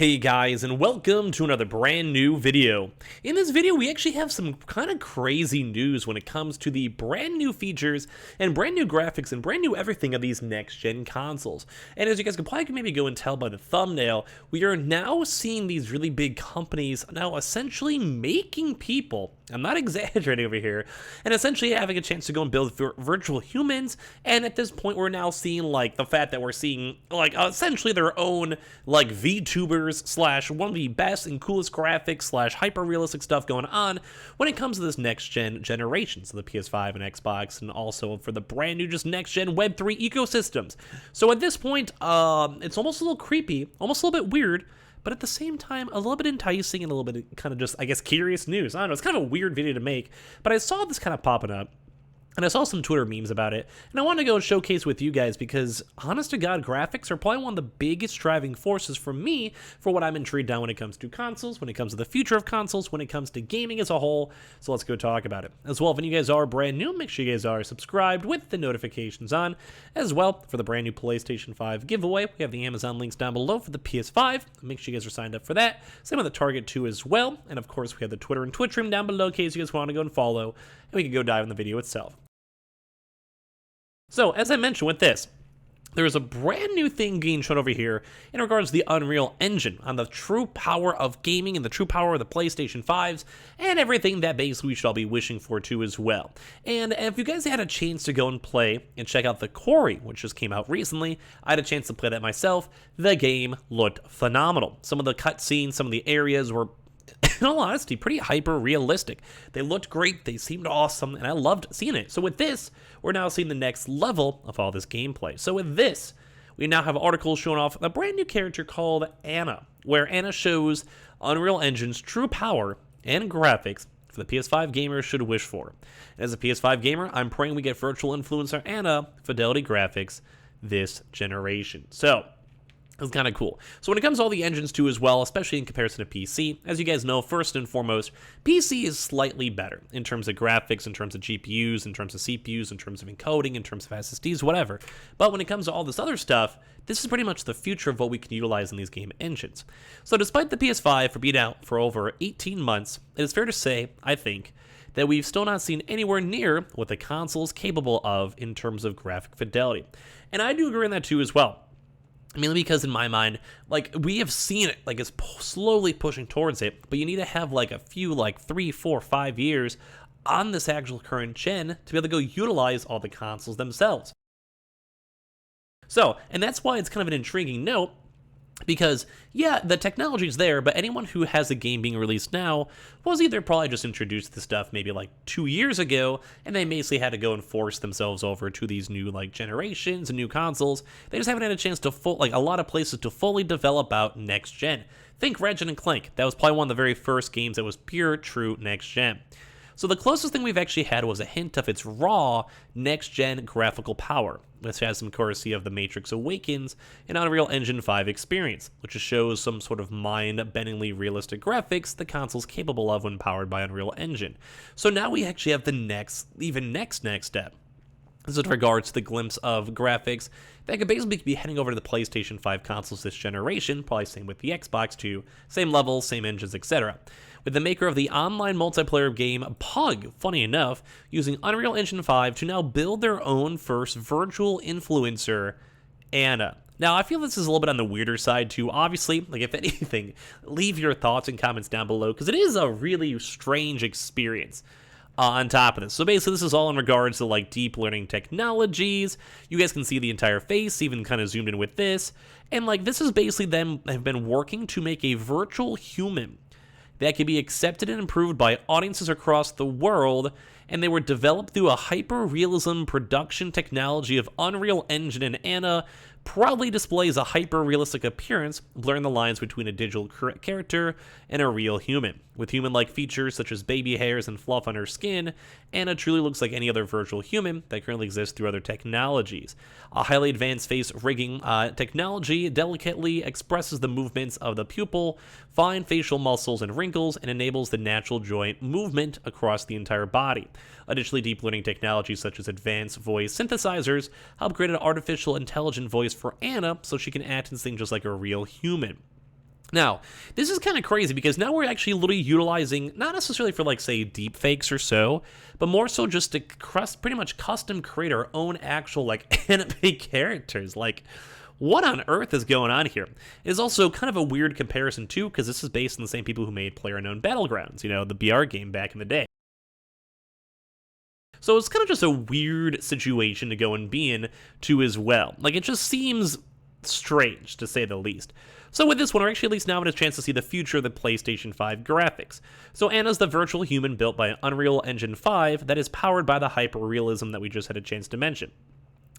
Hey guys, and welcome to another brand new video. In this video, we actually have some kind of crazy news when it comes to the brand new features and brand new graphics and brand new everything of these next-gen consoles. And as you guys can probably maybe go and tell by the thumbnail, we are now seeing these really big companies now essentially making people, I'm not exaggerating over here, and essentially having a chance to go and build virtual humans. And at this point, we're now seeing like the fact that we're seeing like essentially their own like VTubers slash one of the best and coolest graphics slash hyper realistic stuff going on when it comes to this next generation, so the PS5 and Xbox, and also for the brand new just next gen Web3 ecosystems. So at this point, it's almost a little creepy, almost a little bit weird, but at the same time, a little bit enticing and a little bit kind of just, I guess, curious news. I don't know, it's kind of a weird video to make, but I saw this kind of popping up. And I saw some Twitter memes about it, and I wanted to go and showcase with you guys because, honest to God, graphics are probably one of the biggest driving forces for me for what I'm intrigued on when it comes to consoles, when it comes to the future of consoles, when it comes to gaming as a whole. So let's go talk about it. As well, if any of you guys are brand new, make sure you guys are subscribed with the notifications on. As well, for the brand new PlayStation 5 giveaway, we have the Amazon links down below for the PS5. Make sure you guys are signed up for that. Same with the Target 2 as well. And of course, we have the Twitter and Twitch stream down below in case you guys want to go and follow, and we can go dive in the video itself. So, as I mentioned with this, there is a brand new thing being shown over here in regards to the Unreal Engine on the true power of gaming and the true power of the PlayStation 5s and everything that basically we should all be wishing for too as well. And if you guys had a chance to go and play and check out the Quarry, which just came out recently, I had a chance to play that myself. The game looked phenomenal. Some of the cutscenes, some of the areas were, in all honesty, pretty hyper realistic. They looked great, they seemed awesome, and I loved seeing it. So with this, we're now seeing the next level of all this gameplay. So with this, we now have articles showing off a brand new character called Anna, where Anna shows Unreal Engine's true power and graphics for the PS5 gamers should wish for. And as a PS5 gamer, I'm praying we get virtual influencer Anna fidelity graphics this generation. So it's kind of cool. So when it comes to all the engines too as well, especially in comparison to PC, as you guys know, first and foremost, PC is slightly better in terms of graphics, in terms of GPUs, in terms of CPUs, in terms of encoding, in terms of SSDs, whatever. But when it comes to all this other stuff, this is pretty much the future of what we can utilize in these game engines. So despite the PS5 for being out for over 18 months, it is fair to say, I think, that we've still not seen anywhere near what the console is capable of in terms of graphic fidelity. And I do agree on that too as well. Mainly because in my mind, like, we have seen it, like, it's slowly pushing towards it, but you need to have like a few, like 3, 4, 5 years on this actual current gen to be able to go utilize all the consoles themselves. So, and that's why it's kind of an intriguing note, because, yeah, the technology is there, but anyone who has a game being released now was either probably just introduced to stuff maybe like 2 years ago, and they basically had to go and force themselves over to these new like generations and new consoles. They just haven't had a chance to like a lot of places to fully develop out next gen. Think Ratchet and Clank. That was probably one of the very first games that was pure, true next gen. So the closest thing we've actually had was a hint of its raw next-gen graphical power, which has some courtesy of the Matrix Awakens and Unreal Engine 5 experience, which just shows some sort of mind-bendingly realistic graphics the console's capable of when powered by Unreal Engine. So now we actually have the next step. This is with regards to the glimpse of graphics that could basically be heading over to the PlayStation 5 consoles this generation, probably same with the Xbox too, same levels, same engines, etc. With the maker of the online multiplayer game Pug, funny enough, using Unreal Engine 5 to now build their own first virtual influencer, Anna. Now, I feel this is a little bit on the weirder side too, obviously. Like, if anything, leave your thoughts and comments down below, because it is a really strange experience. On top of this. So basically this is all in regards to like deep learning technologies. You guys can see the entire face, even kind of zoomed in with this. And like this is basically them have been working to make a virtual human that can be accepted and improved by audiences across the world, and they were developed through a hyper-realism production technology of Unreal Engine, and Anna proudly displays a hyper-realistic appearance, blurring the lines between a digital character and a real human. With human-like features such as baby hairs and fluff on her skin, Anna truly looks like any other virtual human that currently exists through other technologies. A highly advanced face rigging technology delicately expresses the movements of the pupil, fine facial muscles and wrinkles, and enables the natural joint movement across the entire body. Additionally, deep learning technologies such as advanced voice synthesizers help create an artificial intelligent voice for Anna so she can act and sing just like a real human. Now, this is kind of crazy because now we're actually literally utilizing, not necessarily for like, say, deep fakes or so, but more so just to pretty much custom create our own actual like anime characters. Like, what on earth is going on here? It is also kind of a weird comparison too, because this is based on the same people who made PlayerUnknown Battlegrounds, you know, the BR game back in the day. So it's kind of just a weird situation to go and be in too as well. Like, it just seems strange, to say the least. So with this one, we're actually at least now having a chance to see the future of the PlayStation 5 graphics. So Anna's the virtual human built by Unreal Engine 5 that is powered by the hyper-realism that we just had a chance to mention.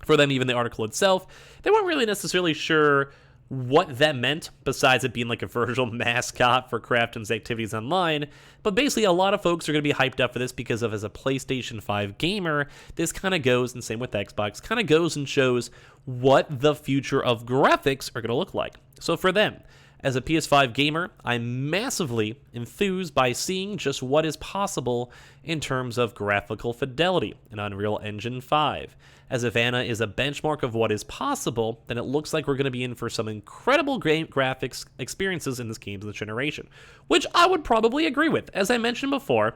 For them, even the article itself, they weren't really necessarily sure what that meant, besides it being like a virtual mascot for Krafton's activities online. But basically, a lot of folks are going to be hyped up for this because of, as a PlayStation 5 gamer, this kind of goes, and same with Xbox, kind of goes and shows what the future of graphics are going to look like. So for them, as a PS5 gamer, I'm massively enthused by seeing just what is possible in terms of graphical fidelity in Unreal Engine 5. As if Anna is a benchmark of what is possible, then it looks like we're going to be in for some incredible graphics experiences in this game of the generation, which I would probably agree with. As I mentioned before,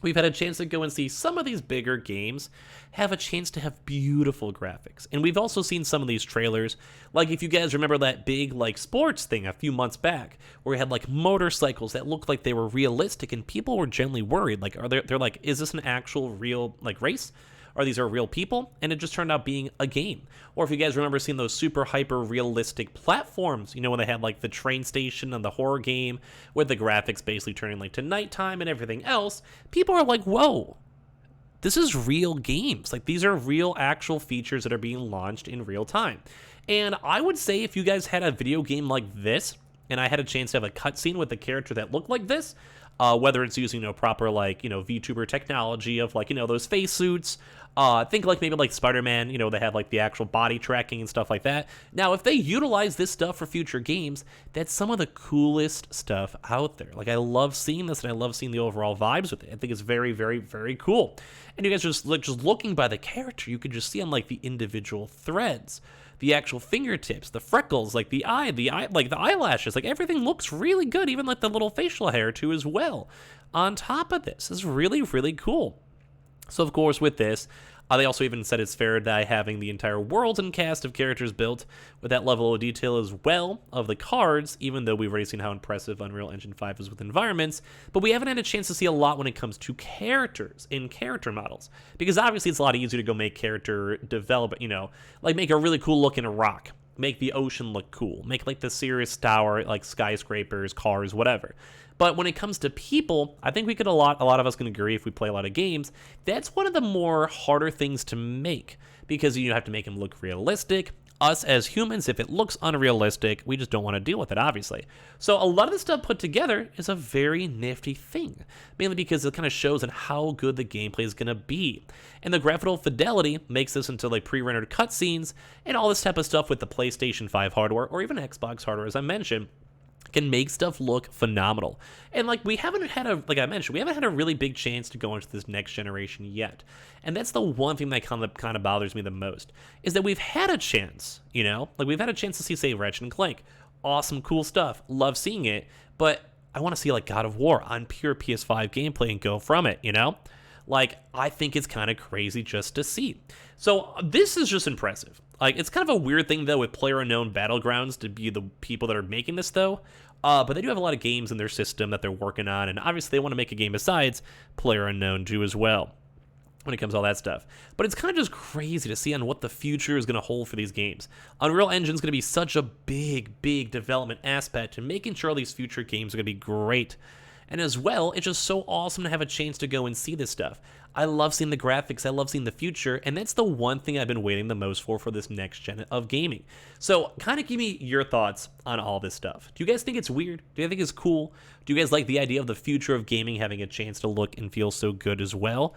we've had a chance to go and see some of these bigger games have a chance to have beautiful graphics. And we've also seen some of these trailers, like if you guys remember that big like sports thing a few months back, where we had like motorcycles that looked like they were realistic, and people were generally worried, like, they're like, is this an actual real like race? Are these real people? And it just turned out being a game. Or if you guys remember seeing those super hyper realistic platforms, you know, when they had like the train station and the horror game with the graphics basically turning like to nighttime and everything else, people are like, whoa, this is real games. Like, these are real actual features that are being launched in real time. And I would say if you guys had a video game like this, and I had a chance to have a cutscene with a character that looked like this, whether it's using, you know, proper like, you know, VTuber technology of like, you know, those face suits, think like maybe like Spider-Man, you know, they have like the actual body tracking and stuff like that. Now, if they utilize this stuff for future games, that's some of the coolest stuff out there. Like, I love seeing this, and I love seeing the overall vibes with it. I think it's very, very, very cool. And you guys just looking by the character, you could just see on like the individual threads, the actual fingertips, the freckles, like the eye, like the eyelashes, like everything looks really good, even like the little facial hair too as well. On top of this is really, really cool. So of course with this, they also even said it's fair that having the entire world and cast of characters built with that level of detail as well of the cards, even though we've already seen how impressive Unreal Engine 5 is with environments, but we haven't had a chance to see a lot when it comes to characters in character models. Because obviously it's a lot easier to go make character development, you know, like make a really cool looking rock, make the ocean look cool, make like the Sirius Tower, like skyscrapers, cars, whatever. But when it comes to people, I think a lot of us can agree, if we play a lot of games, that's one of the more harder things to make, because you have to make them look realistic. Us as humans, if it looks unrealistic, we just don't want to deal with it, obviously. So a lot of the stuff put together is a very nifty thing, mainly because it kind of shows on how good the gameplay is going to be. And the graphical fidelity makes this into like pre-rendered cutscenes and all this type of stuff with the PlayStation 5 hardware, or even Xbox hardware, as I mentioned, can make stuff look phenomenal. And like, we haven't had a really big chance to go into this next generation yet. And that's the one thing that kind of bothers me the most, is that we've had a chance, you know, like we've had a chance to see, say, Ratchet and Clank. Awesome, cool stuff. Love seeing it. But I want to see like God of War on pure PS5 gameplay and go from it, you know? Like, I think it's kind of crazy just to see. So this is just impressive. Like, it's kind of a weird thing, though, with PlayerUnknown Battlegrounds to be the people that are making this, though. But they do have a lot of games in their system that they're working on, and obviously they want to make a game besides PlayerUnknown too as well, when it comes to all that stuff. But it's kind of just crazy to see on what the future is going to hold for these games. Unreal Engine is going to be such a big, big development aspect to making sure all these future games are going to be great. And as well, it's just so awesome to have a chance to go and see this stuff. I love seeing the graphics, I love seeing the future, and that's the one thing I've been waiting the most for this next gen of gaming. So kind of give me your thoughts on all this stuff. Do you guys think it's weird? Do you think it's cool? Do you guys like the idea of the future of gaming having a chance to look and feel so good as well?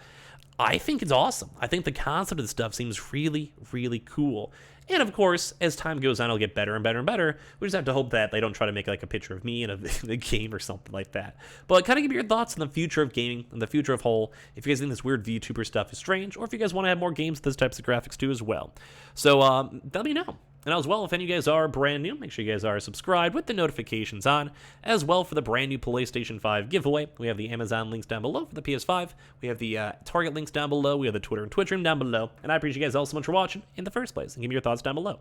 I think it's awesome. I think the concept of this stuff seems really, really cool. And of course, as time goes on, it'll get better and better and better. We just have to hope that they don't try to make like a picture of me in a game or something like that. But kind of give me your thoughts on the future of gaming and the future of whole. If you guys think this weird VTuber stuff is strange, or if you guys want to have more games with those types of graphics too as well. So let me know. And as well, if any of you guys are brand new, make sure you guys are subscribed with the notifications on. As well, for the brand new PlayStation 5 giveaway, we have the Amazon links down below for the PS5. We have the Target links down below. We have the Twitter and Twitch room down below. And I appreciate you guys all so much for watching in the first place. And give me your thoughts down below.